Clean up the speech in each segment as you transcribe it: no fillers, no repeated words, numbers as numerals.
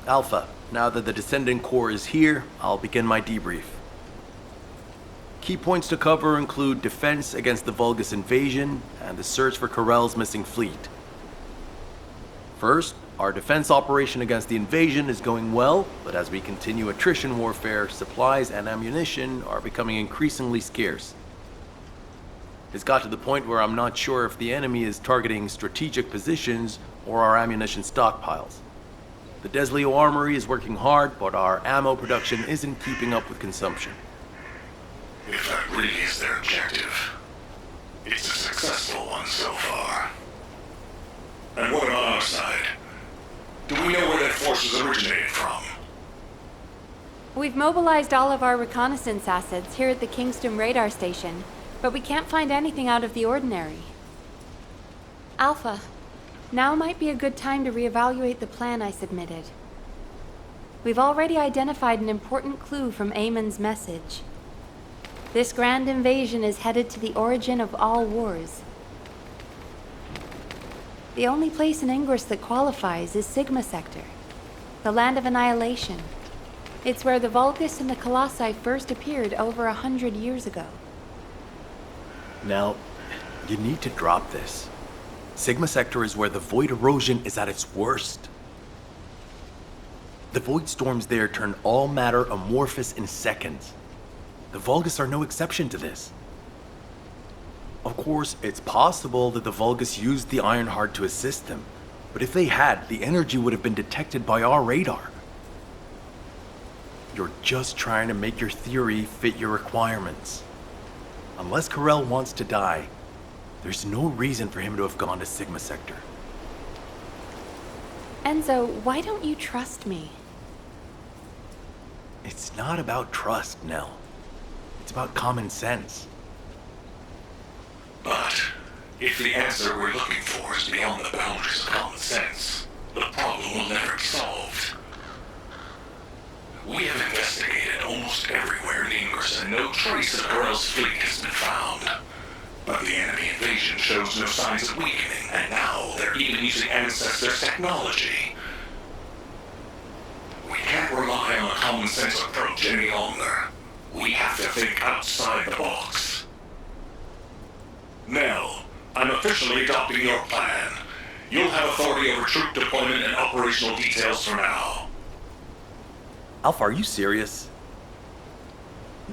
Alpha, now that the Descendant Corps is here, I'll begin my debrief. Key points to cover include defense against the Vulgus invasion and the search for Corell's missing fleet. First, our defense operation against the invasion is going well, but as we continue attrition warfare, supplies and ammunition are becoming increasingly scarce. It's got to the point where I'm not sure if the enemy is targeting strategic positions or our ammunition stockpiles. The Desleo Armory is working hard, but our ammo production isn't keeping up with consumption. If that really is their objective, it's a successful one so far. And what about our side? Do we know where that force originated from? We've mobilized all of our reconnaissance assets here at the Kingston radar station, but we can't find anything out of the ordinary. Alpha, now might be a good time to reevaluate the plan I submitted. We've already identified an important clue from Amon's message. This grand invasion is headed to the origin of all wars. The only place in Ingress that qualifies is Sigma Sector, the land of annihilation. It's where the Vulgus and the Colossi first appeared over 100 years ago. Now, you need to drop this. Sigma Sector is where the void erosion is at its worst. The void storms there turn all matter amorphous in seconds. The Vulgus are no exception to this. Of course, it's possible that the Vulgus used the Ironheart to assist them, but if they had, the energy would have been detected by our radar. You're just trying to make your theory fit your requirements. Unless Corell wants to die, there's no reason for him to have gone to Sigma Sector. Enzo, why don't you trust me? It's not about trust, Nell. It's about common sense. But if the answer we're looking for is beyond the boundaries of common sense, the problem will never be solved. We have investigated almost everywhere in Ingress, and no trace of Corell's fleet has been found. But the enemy invasion shows no signs of weakening, and now they're even using Ancestors' technology. We can't rely on a common sense approach any longer. We have to think outside the box. Nell, I'm officially adopting your plan. You'll have authority over troop deployment and operational details for now. Alpha, are you serious?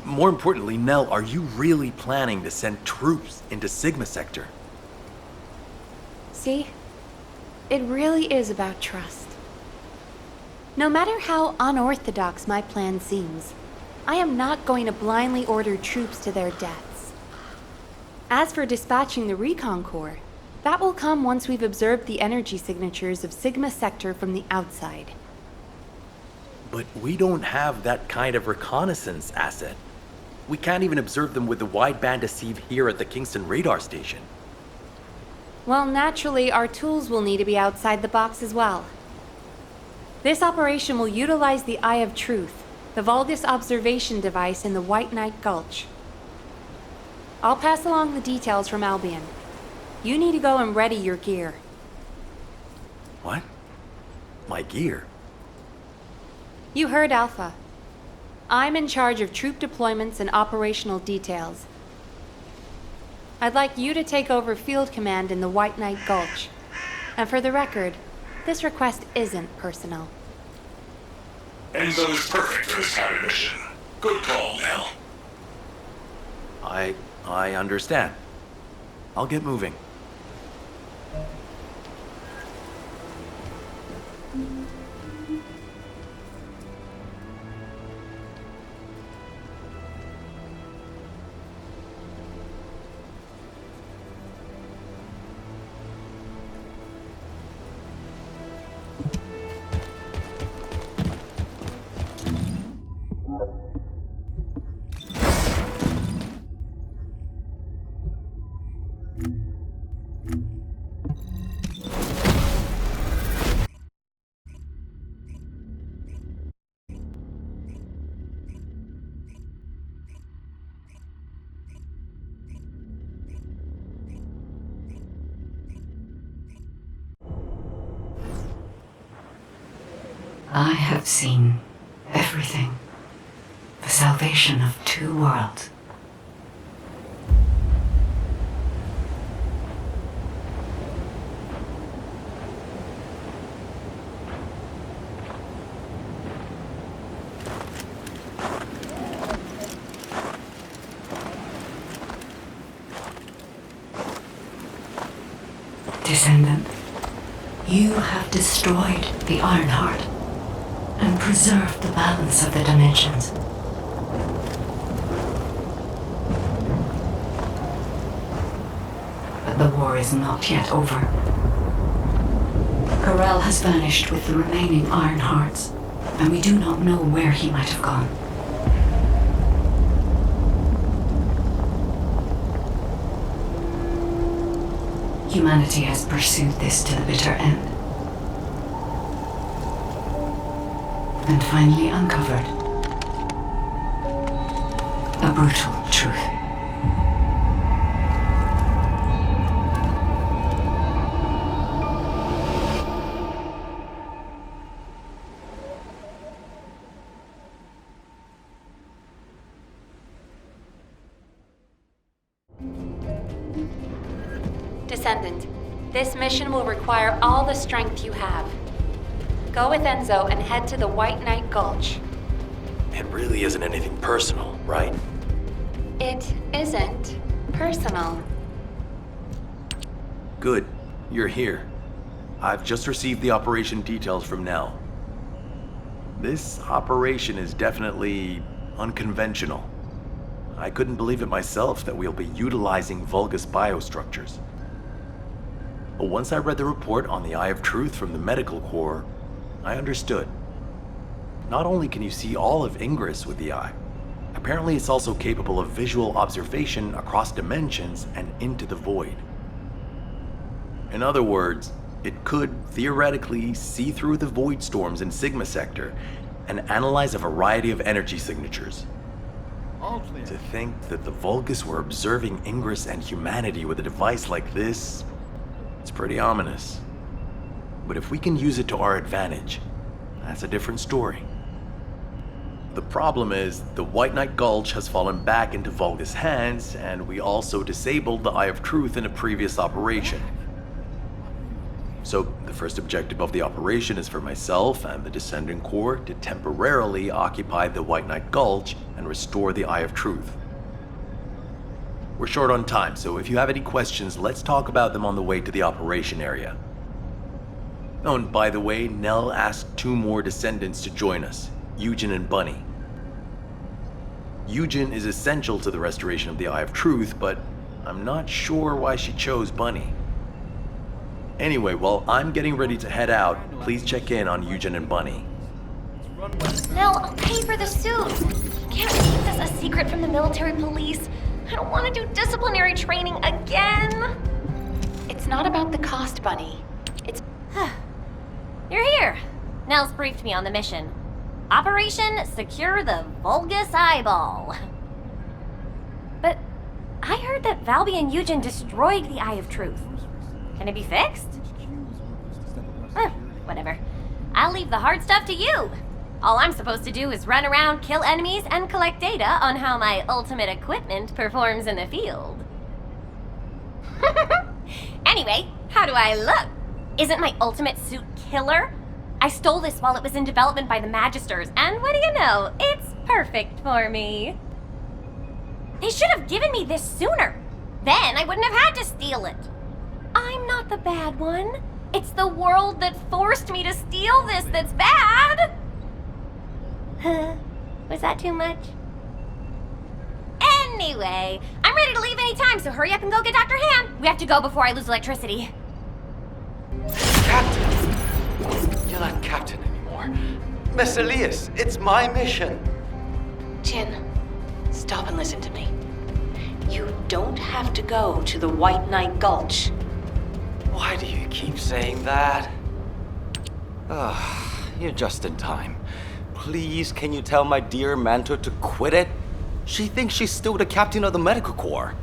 More importantly, Nell, are you really planning to send troops into Sigma Sector? See? It really is about trust. No matter how unorthodox my plan seems, I am not going to blindly order troops to their deaths. As for dispatching the Recon Corps, that will come once we've observed the energy signatures of Sigma Sector from the outside. But we don't have that kind of reconnaissance asset. We can't even observe them with the wideband deceive here at the Kingston radar station. Well, naturally, our tools will need to be outside the box as well. This operation will utilize the Eye of Truth, the Vulgus observation device in the White Knight Gulch. I'll pass along the details from Albion. You need to go and ready your gear. What? My gear? You heard Alpha. I'm in charge of troop deployments and operational details. I'd like you to take over field command in the White Knight Gulch. And for the record, this request isn't personal. Enzo is perfect for this kind of mission. Good call, Nell. I understand. I'll get moving. I have seen everything. The salvation of two worlds. Descendant, you have destroyed the Ironheart and preserved the balance of the dimensions. But the war is not yet over. Corel has vanished with the remaining Ironhearts, and we do not know where he might have gone. Humanity has pursued this to the bitter end. And finally uncovered a brutal truth. Descendant, this mission will require all the strength you have. Go with Enzo and head to the White Knight Gulch. It really isn't anything personal, right? It isn't personal. Good. You're here. I've just received the operation details from Nell. This operation is definitely unconventional. I couldn't believe it myself that we'll be utilizing Vulgus biostructures. But once I read the report on the Eye of Truth from the Medical Corps, I understood. Not only can you see all of Ingress with the eye, apparently it's also capable of visual observation across dimensions and into the void. In other words, it could theoretically see through the void storms in Sigma Sector and analyze a variety of energy signatures. To think that the Vulgus were observing Ingress and humanity with a device like this, it's pretty ominous. But if we can use it to our advantage, that's a different story. The problem is, the White Knight Gulch has fallen back into Vulgus hands, and we also disabled the Eye of Truth in a previous operation. So, the first objective of the operation is for myself and the Descendant Corps to temporarily occupy the White Knight Gulch and restore the Eye of Truth. We're short on time, so if you have any questions, let's talk about them on the way to the operation area. Oh, and by the way, Nell asked 2 more Descendants to join us, Eugen and Bunny. Eugen is essential to the restoration of the Eye of Truth, but I'm not sure why she chose Bunny. Anyway, while I'm getting ready to head out, please check in on Eugen and Bunny. Nell, I'll pay for the suit. Can't keep this a secret from the military police. I don't want to do disciplinary training again. It's not about the cost, Bunny. It's... You're here. Nell's briefed me on the mission. Operation Secure the Vulgus Eyeball. But I heard that Valby and Eugen destroyed the Eye of Truth. Can it be fixed? Whatever. I'll leave the hard stuff to you. All I'm supposed to do is run around, kill enemies, and collect data on how my ultimate equipment performs in the field. Anyway, how do I look? Isn't my ultimate suit killer? I stole this while it was in development by the Magisters, and what do you know? It's perfect for me. They should have given me this sooner. Then I wouldn't have had to steal it. I'm not the bad one. It's the world that forced me to steal this that's bad. Was that too much? Anyway, I'm ready to leave any time, so hurry up and go get Dr. Han. We have to go before I lose electricity. Captain! You're not captain anymore. Miss Elias, it's my mission. Jin, stop and listen to me. You don't have to go to the White Knight Gulch. Why do you keep saying that? You're just in time. Please, can you tell my dear Manto to quit it? She thinks she's still the captain of the Medical Corps.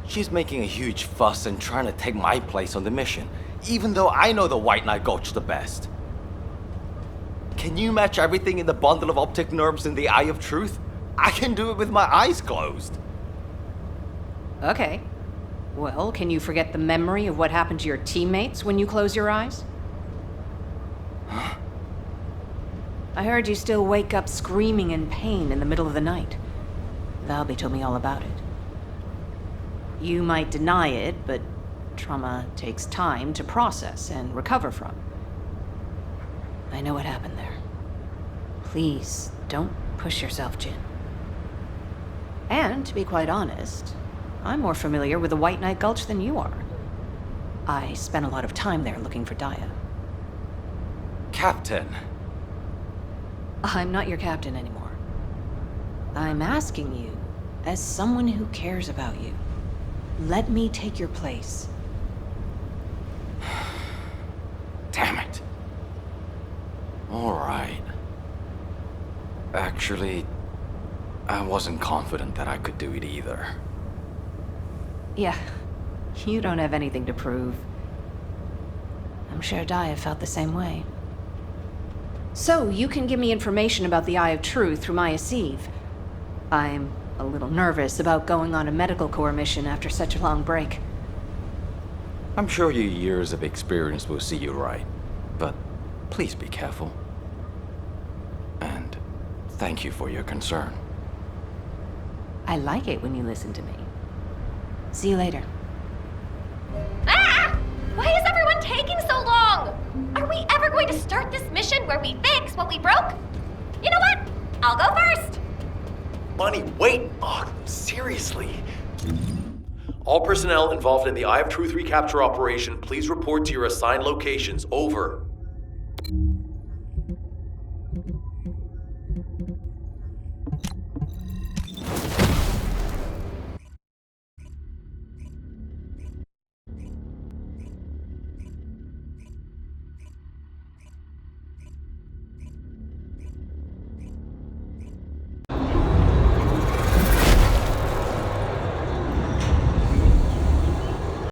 She's making a huge fuss and trying to take my place on the mission, even though I know the White Knight Gulch the best. Can you match everything in the bundle of optic nerves in the Eye of Truth? I can do it with my eyes closed. Okay. Well, can you forget the memory of what happened to your teammates when you close your eyes? Huh? I heard you still wake up screaming in pain in the middle of the night. Valby told me all about it. You might deny it, but trauma takes time to process and recover from. I know what happened there. Please, don't push yourself, Jin. And, to be quite honest, I'm more familiar with the White Knight Gulch than you are. I spent a lot of time there looking for Daya. Captain. I'm not your captain anymore. I'm asking you, as someone who cares about you, let me take your place. Damn it. All right. Actually, I wasn't confident that I could do it either. Yeah, you don't have anything to prove. I'm sure Daya felt the same way. So, you can give me information about the Eye of Truth through Maya Sieve. I'm a little nervous about going on a medical corps mission after such a long break. I'm sure your years of experience will see you right, but please be careful. And thank you for your concern. I like it when you listen to me. See you later. Ah! Why is everyone taking so long? Are we ever going to start this mission where we fix what we broke? You know what? I'll go first. Bunny, wait! Oh, seriously. All personnel involved in the Eye of Truth recapture operation, please report to your assigned locations. Over.